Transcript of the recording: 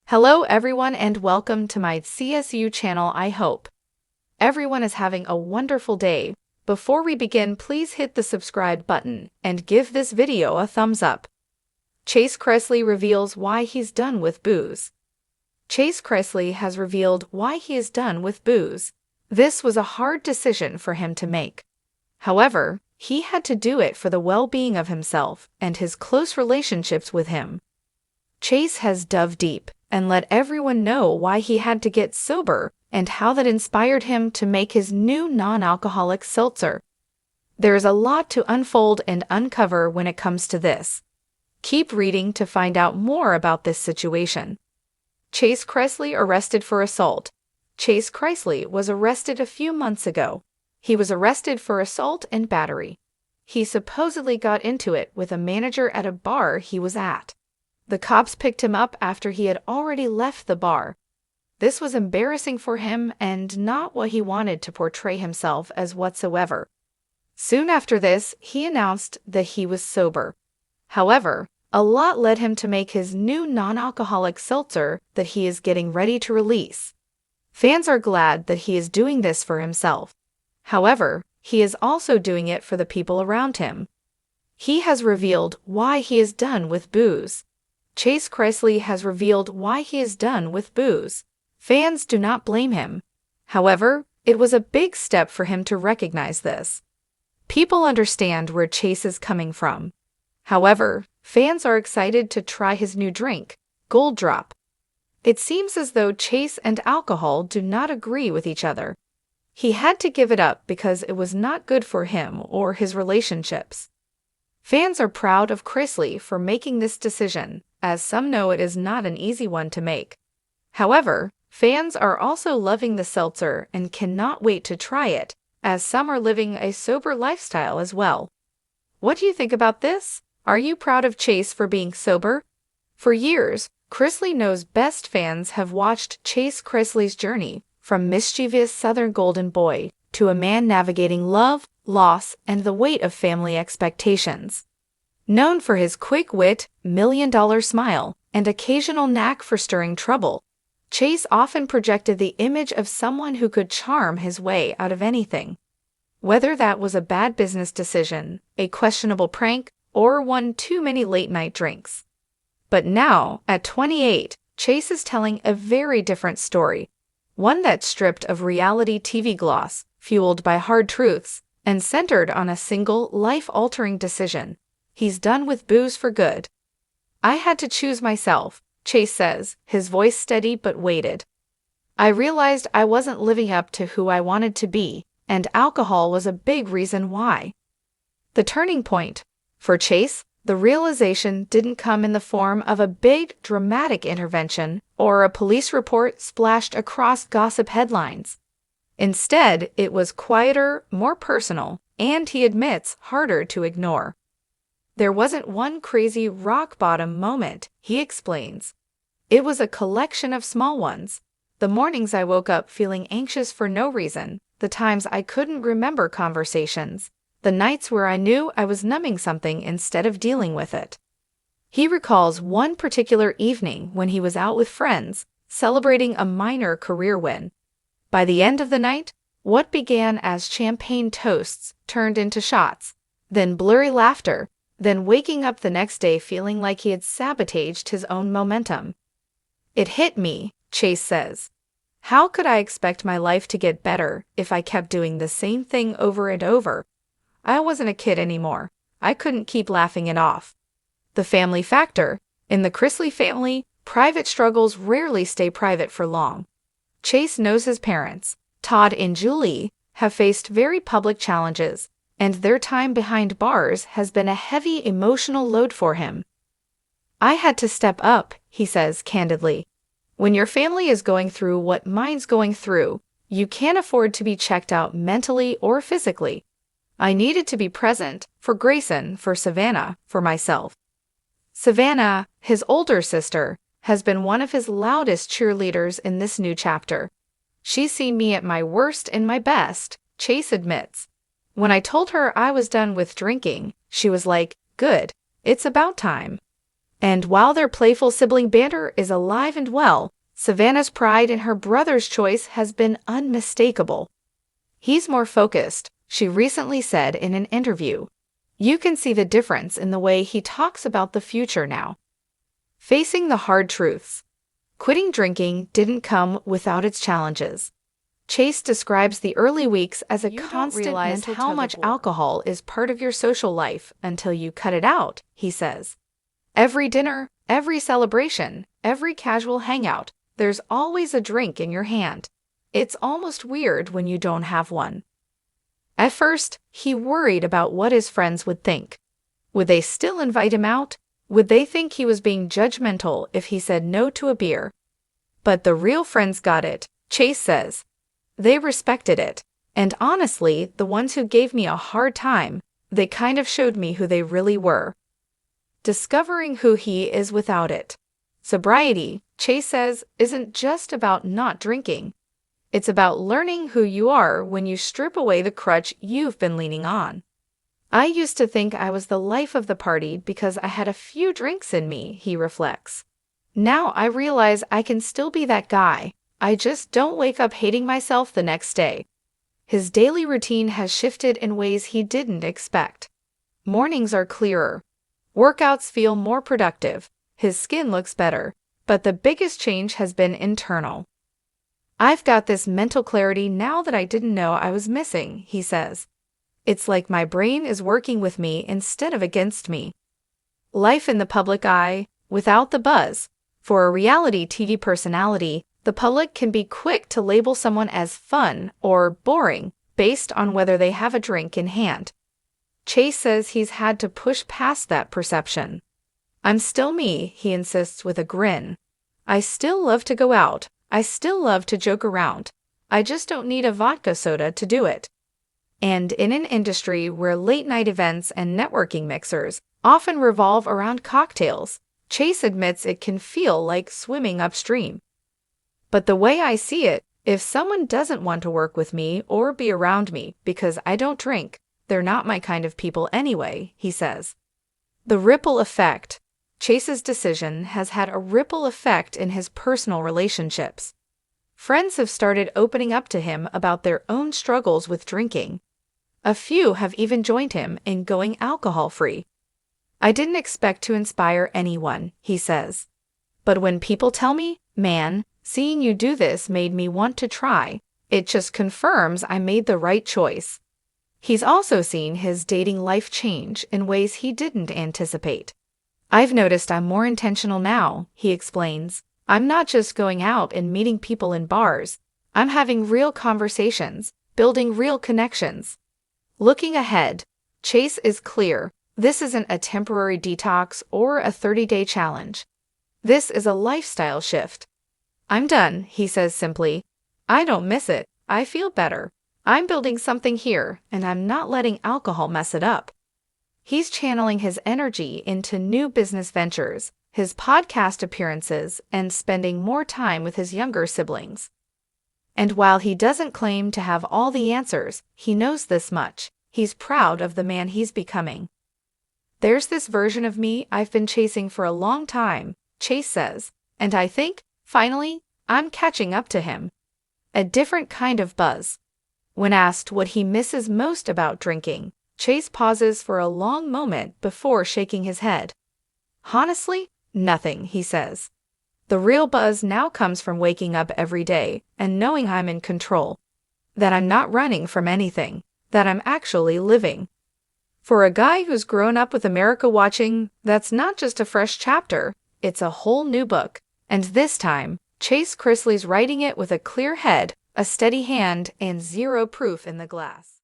Hello everyone and welcome to my CSU channel. I hope everyone is having a wonderful day. Before we begin, please hit the subscribe button and give this video a thumbs up. Chase Chrisley reveals why he's done with booze. Chase Chrisley has revealed why he is done with booze. This was a hard decision for him to make. However, he had to do it for the well-being of himself and his close relationships with him. Chase has dove deep and let everyone know why he had to get sober and how that inspired him to make his new non-alcoholic seltzer. There is a lot to unfold and uncover when it comes to this. Keep reading to find out more about this situation. Chase Chrisley arrested for assault. Chase Chrisley was arrested a few months ago. He was arrested for assault and battery. He supposedly got into it with a manager at a bar he was at. The cops picked him up after he had already left the bar. This was embarrassing for him and not what he wanted to portray himself as whatsoever. Soon after this, he announced that he was sober. However, a lot led him to make his new non-alcoholic seltzer that he is getting ready to release. Fans are glad that he is doing this for himself. However, he is also doing it for the people around him. He has revealed why he is done with booze. Chase Chrisley has revealed why he is done with booze. Fans do not blame him. However, it was a big step for him to recognize this. People understand where Chase is coming from. However, fans are excited to try his new drink, Gold Drop. It seems as though Chase and alcohol do not agree with each other. He had to give it up because it was not good for him or his relationships. Fans are proud of Chrisley for making this decision, as some know it is not an easy one to make. However, fans are also loving the seltzer and cannot wait to try it, as some are living a sober lifestyle as well. What do you think about this? Are you proud of Chase for being sober? For years, Chrisley Knows Best fans have watched Chase Chrisley's journey from mischievous Southern golden boy to a man navigating love, loss, and the weight of family expectations. Known for his quick wit, million-dollar smile, and occasional knack for stirring trouble, Chase often projected the image of someone who could charm his way out of anything. Whether that was a bad business decision, a questionable prank, or one too many late-night drinks. But now, at 28, Chase is telling a very different story, one that's stripped of reality TV gloss, fueled by hard truths, and centered on a single, life-altering decision. He's done with booze for good. I had to choose myself, Chase says, his voice steady but weighted. I realized I wasn't living up to who I wanted to be, and alcohol was a big reason why. The turning point. For Chase, the realization didn't come in the form of a big, dramatic intervention or a police report splashed across gossip headlines. Instead, it was quieter, more personal, and he admits harder to ignore. There wasn't one crazy rock-bottom moment, he explains. It was a collection of small ones. The mornings I woke up feeling anxious for no reason, the times I couldn't remember conversations, the nights where I knew I was numbing something instead of dealing with it. He recalls one particular evening when he was out with friends, celebrating a minor career win. By the end of the night, what began as champagne toasts turned into shots, then blurry laughter, then waking up the next day feeling like he had sabotaged his own momentum. It hit me, Chase says. How could I expect my life to get better if I kept doing the same thing over and over? I wasn't a kid anymore. I couldn't keep laughing it off. The family factor. In the Chrisley family, private struggles rarely stay private for long. Chase knows his parents, Todd and Julie, have faced very public challenges, and their time behind bars has been a heavy emotional load for him. I had to step up, he says candidly. When your family is going through what mine's going through, you can't afford to be checked out mentally or physically. I needed to be present for Grayson, for Savannah, for myself. Savannah, his older sister, has been one of his loudest cheerleaders in this new chapter. She's seen me at my worst and my best, Chase admits. When I told her I was done with drinking, she was like, "Good, it's about time." And while their playful sibling banter is alive and well, Savannah's pride in her brother's choice has been unmistakable. "He's more focused," she recently said in an interview. "You can see the difference in the way he talks about the future now." Facing the hard truths. Quitting drinking didn't come without its challenges. Chase describes the early weeks as a constant mental how much alcohol is part of your social life until you cut it out, he says. Every dinner, every celebration, every casual hangout, there's always a drink in your hand. It's almost weird when you don't have one. At first, he worried about what his friends would think. Would they still invite him out? Would they think he was being judgmental if he said no to a beer? But the real friends got it, Chase says. They respected it. And honestly, the ones who gave me a hard time, they kind of showed me who they really were. Discovering who he is without it. Sobriety, Chase says, isn't just about not drinking. It's about learning who you are when you strip away the crutch you've been leaning on. "I used to think I was the life of the party because I had a few drinks in me," he reflects. "Now I realize I can still be that guy. I just don't wake up hating myself the next day." His daily routine has shifted in ways he didn't expect. Mornings are clearer. Workouts feel more productive. His skin looks better. But the biggest change has been internal. "I've got this mental clarity now that I didn't know I was missing," he says. "It's like my brain is working with me instead of against me." Life in the public eye, without the buzz. For a reality TV personality, the public can be quick to label someone as fun or boring based on whether they have a drink in hand. Chase says he's had to push past that perception. "I'm still me," he insists with a grin. "I still love to go out. I still love to joke around. I just don't need a vodka soda to do it." And in an industry where late-night events and networking mixers often revolve around cocktails, Chase admits it can feel like swimming upstream. "But the way I see it, if someone doesn't want to work with me or be around me because I don't drink, they're not my kind of people anyway," he says. The ripple effect. Chase's decision has had a ripple effect in his personal relationships. Friends have started opening up to him about their own struggles with drinking. A few have even joined him in going alcohol-free. "I didn't expect to inspire anyone," he says. "But when people tell me, 'Man, seeing you do this made me want to try,' it just confirms I made the right choice." He's also seen his dating life change in ways he didn't anticipate. "I've noticed I'm more intentional now," he explains. "I'm not just going out and meeting people in bars. I'm having real conversations, building real connections." Looking ahead, Chase is clear. This isn't a temporary detox or a 30-day challenge. This is a lifestyle shift. "I'm done," he says simply. "I don't miss it. I feel better. I'm building something here, and I'm not letting alcohol mess it up." He's channeling his energy into new business ventures, his podcast appearances, and spending more time with his younger siblings. And while he doesn't claim to have all the answers, he knows this much. He's proud of the man he's becoming. "There's this version of me I've been chasing for a long time," Chase says, "and I think, finally, I'm catching up to him." A different kind of buzz. When asked what he misses most about drinking, Chase pauses for a long moment before shaking his head. "Honestly, nothing," he says. "The real buzz now comes from waking up every day and knowing I'm in control. That I'm not running from anything. That I'm actually living." For a guy who's grown up with America watching, that's not just a fresh chapter, it's a whole new book. And this time, Chase Chrisley's writing it with a clear head, a steady hand, and zero proof in the glass.